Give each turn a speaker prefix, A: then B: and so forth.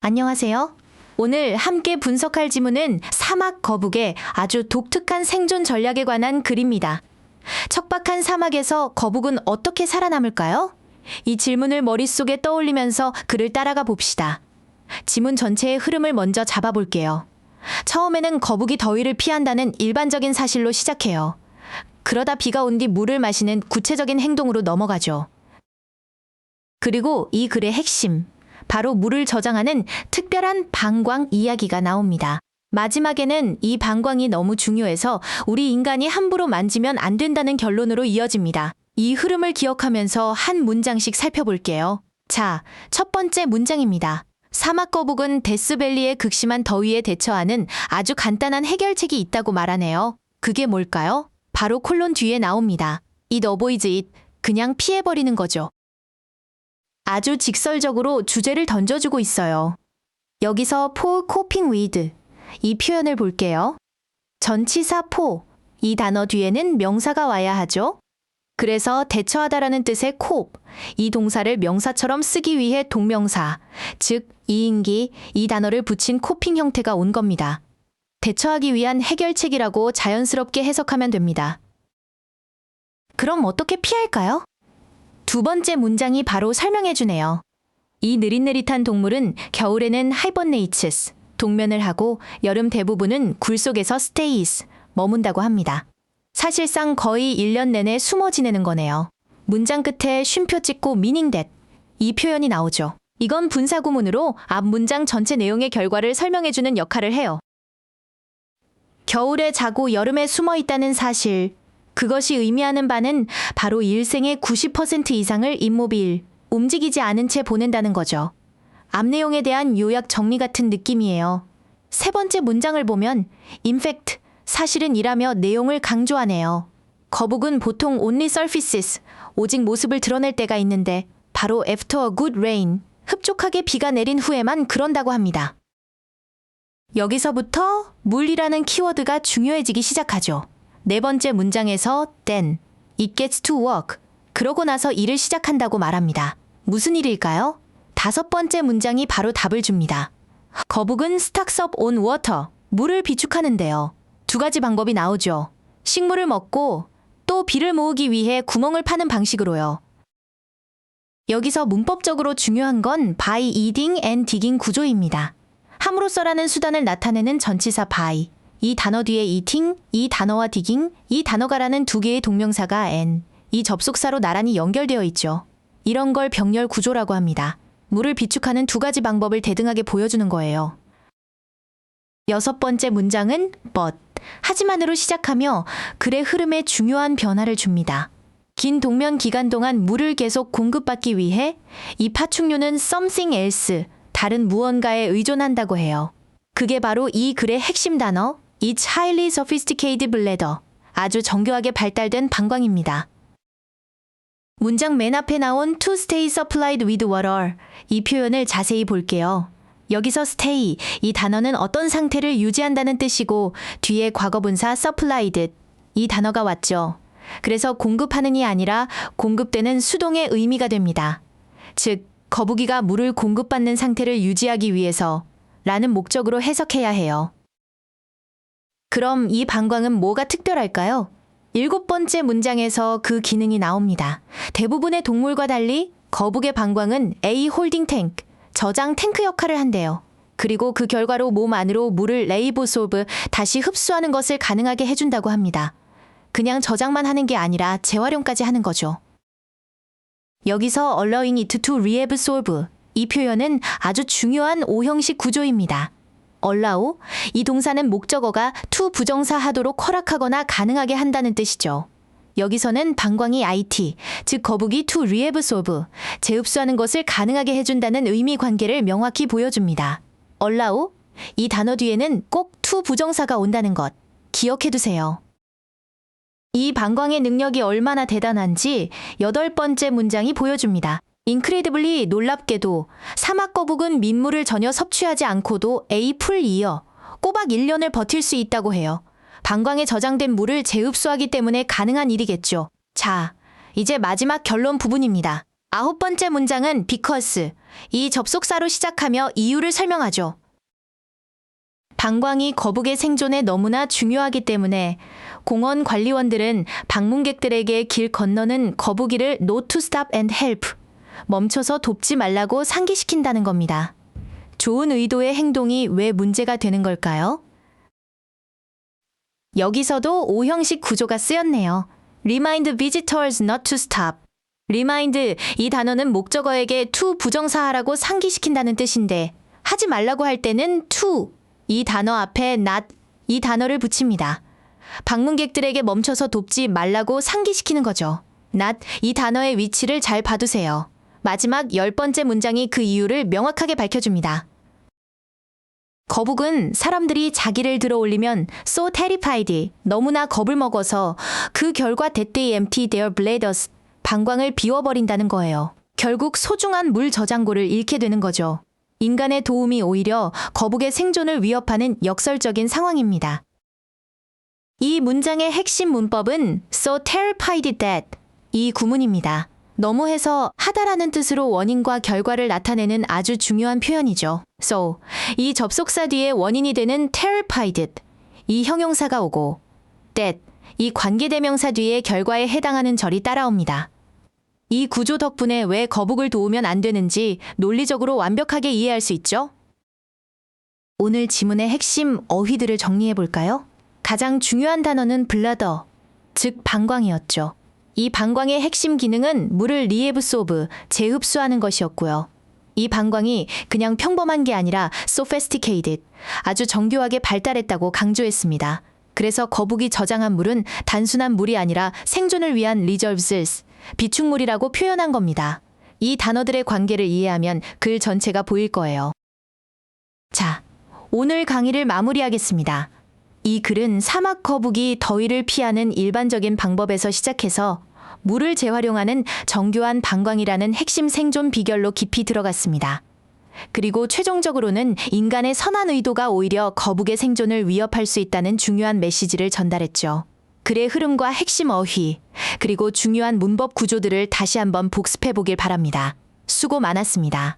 A: 안녕하세요. 오늘 함께 분석할 지문은 사막 거북의 아주 독특한 생존 전략에 관한 글입니다. 척박한 사막에서 거북은 어떻게 살아남을까요? 이 질문을 머릿속에 떠올리면서 글을 따라가 봅시다. 지문 전체의 흐름을 먼저 잡아볼게요. 처음에는 거북이 더위를 피한다는 일반적인 사실로 시작해요. 그러다 비가 온 뒤 물을 마시는 구체적인 행동으로 넘어가죠. 그리고 이 글의 핵심, 바로 물을 저장하는 특별한 방광 이야기가 나옵니다. 마지막에는 이 방광이 너무 중요해서 우리 인간이 함부로 만지면 안 된다는 결론으로 이어집니다. 이 흐름을 기억하면서 한 문장씩 살펴볼게요. 자, 첫 번째 문장입니다. 사막 거북은 데스밸리의 극심한 더위에 대처하는 아주 간단한 해결책이 있다고 말하네요. 그게 뭘까요? 바로 콜론 뒤에 나옵니다. It avoids it. 그냥 피해버리는 거죠. 아주 직설적으로 주제를 던져주고 있어요. 여기서 for coping with 이 표현을 볼게요. 전치사 for 이 단어 뒤에는 명사가 와야 하죠. 그래서 대처하다라는 뜻의 cope 이 동사를 명사처럼 쓰기 위해 동명사, 즉 이인기 이 단어를 붙인 코핑 형태가 온 겁니다. 대처하기 위한 해결책이라고 자연스럽게 해석하면 됩니다. 그럼 어떻게 피할까요? 두 번째 문장이 바로 설명해주네요. 이 느릿느릿한 동물은 겨울에는 hibernates, 동면을 하고 여름 대부분은 굴 속에서 stays, 머문다고 합니다. 사실상 거의 1년 내내 숨어 지내는 거네요. 문장 끝에 쉼표 찍고 meaning that, 이 표현이 나오죠. 이건 분사구문으로 앞 문장 전체 내용의 결과를 설명해주는 역할을 해요. 겨울에 자고 여름에 숨어 있다는 사실, 그것이 의미하는 바는 바로 일생의 90% 이상을 immobil, 움직이지 않은 채 보낸다는 거죠. 앞 내용에 대한 요약 정리 같은 느낌이에요. 세 번째 문장을 보면 in fact, 사실은 이라며 내용을 강조하네요. 거북은 보통 only surfaces, 오직 모습을 드러낼 때가 있는데 바로 after a good rain, 흡족하게 비가 내린 후에만 그런다고 합니다. 여기서부터 물이라는 키워드가 중요해지기 시작하죠. 네 번째 문장에서 then, it gets to work, 그러고 나서 일을 시작한다고 말합니다. 무슨 일일까요? 다섯 번째 문장이 바로 답을 줍니다. 거북은 stocks up on water, 물을 비축하는데요. 두 가지 방법이 나오죠. 식물을 먹고 또 비를 모으기 위해 구멍을 파는 방식으로요. 여기서 문법적으로 중요한 건 by eating and digging 구조입니다. 함으로써라는 수단을 나타내는 전치사 by, 이 단어 뒤에 eating, 이 단어와 digging, 이 단어가라는 두 개의 동명사가 and, 이 접속사로 나란히 연결되어 있죠. 이런 걸 병렬 구조라고 합니다. 물을 비축하는 두 가지 방법을 대등하게 보여주는 거예요. 여섯 번째 문장은 but, 하지만으로 시작하며 글의 흐름에 중요한 변화를 줍니다. 긴 동면 기간 동안 물을 계속 공급받기 위해 이 파충류는 something else, 다른 무언가에 의존한다고 해요. 그게 바로 이 글의 핵심 단어, It's highly sophisticated bladder, 아주 정교하게 발달된 방광입니다. 문장 맨 앞에 나온 to stay supplied with water, 이 표현을 자세히 볼게요. 여기서 stay, 이 단어는 어떤 상태를 유지한다는 뜻이고 뒤에 과거분사 supplied, 이 단어가 왔죠. 그래서 공급하는이 아니라 공급되는 수동의 의미가 됩니다. 즉, 거북이가 물을 공급받는 상태를 유지하기 위해서 라는 목적으로 해석해야 해요. 그럼 이 방광은 뭐가 특별할까요? 일곱 번째 문장에서 그 기능이 나옵니다. 대부분의 동물과 달리 거북의 방광은 A 홀딩 탱크, 저장 탱크 역할을 한대요. 그리고 그 결과로 몸 안으로 물을 레이보솔브, 다시 흡수하는 것을 가능하게 해준다고 합니다. 그냥 저장만 하는 게 아니라 재활용까지 하는 거죠. 여기서 allowing it to reabsorb, 이 표현은 아주 중요한 오형식 구조입니다. allow, 이 동사는 목적어가 to 부정사 하도록 허락하거나 가능하게 한다는 뜻이죠. 여기서는 방광이 IT, 즉 거북이 to reabsorb, 재흡수하는 것을 가능하게 해준다는 의미 관계를 명확히 보여줍니다. allow, 이 단어 뒤에는 꼭 to 부정사가 온다는 것, 기억해두세요. 이 방광의 능력이 얼마나 대단한지 여덟 번째 문장이 보여줍니다. incredibly, 놀랍게도 사막 거북은 민물을 전혀 섭취하지 않고도 A 풀 이어 꼬박 1년을 버틸 수 있다고 해요. 방광에 저장된 물을 재흡수하기 때문에 가능한 일이겠죠. 자, 이제 마지막 결론 부분입니다. 아홉 번째 문장은 because, 이 접속사로 시작하며 이유를 설명하죠. 방광이 거북의 생존에 너무나 중요하기 때문에 공원 관리원들은 방문객들에게 길 건너는 거북이를 not to stop and help, 멈춰서 돕지 말라고 상기시킨다는 겁니다. 좋은 의도의 행동이 왜 문제가 되는 걸까요? 여기서도 O형식 구조가 쓰였네요. Remind visitors not to stop. Remind, 이 단어는 목적어에게 to 부정사하라고 상기시킨다는 뜻인데 하지 말라고 할 때는 to, 이 단어 앞에 not, 이 단어를 붙입니다. 방문객들에게 멈춰서 돕지 말라고 상기시키는 거죠. not, 이 단어의 위치를 잘 봐두세요. 마지막 10번째 문장이 그 이유를 명확하게 밝혀줍니다. 거북은 사람들이 자기를 들어 올리면 so terrified, 너무나 겁을 먹어서 그 결과 that they empty their bladders, 방광을 비워버린다는 거예요. 결국 소중한 물 저장고를 잃게 되는 거죠. 인간의 도움이 오히려 거북의 생존을 위협하는 역설적인 상황입니다. 이 문장의 핵심 문법은 so terrified that, 이 구문입니다. 너무해서 하다라는 뜻으로 원인과 결과를 나타내는 아주 중요한 표현이죠. So, 이 접속사 뒤에 원인이 되는 terrified, 이 형용사가 오고 that, 이 관계대명사 뒤에 결과에 해당하는 절이 따라옵니다. 이 구조 덕분에 왜 거북을 도우면 안 되는지 논리적으로 완벽하게 이해할 수 있죠? 오늘 지문의 핵심 어휘들을 정리해 볼까요? 가장 중요한 단어는 bladder, 즉 방광이었죠. 이 방광의 핵심 기능은 물을 리앱소브, 재흡수하는 것이었고요. 이 방광이 그냥 평범한 게 아니라 sophisticated, 아주 정교하게 발달했다고 강조했습니다. 그래서 거북이 저장한 물은 단순한 물이 아니라 생존을 위한 reserves, 비축물이라고 표현한 겁니다. 이 단어들의 관계를 이해하면 글 전체가 보일 거예요. 자, 오늘 강의를 마무리하겠습니다. 이 글은 사막 거북이 더위를 피하는 일반적인 방법에서 시작해서 물을 재활용하는 정교한 방광이라는 핵심 생존 비결로 깊이 들어갔습니다. 그리고 최종적으로는 인간의 선한 의도가 오히려 거북의 생존을 위협할 수 있다는 중요한 메시지를 전달했죠. 글의 흐름과 핵심 어휘, 그리고 중요한 문법 구조들을 다시 한번 복습해 보길 바랍니다. 수고 많았습니다.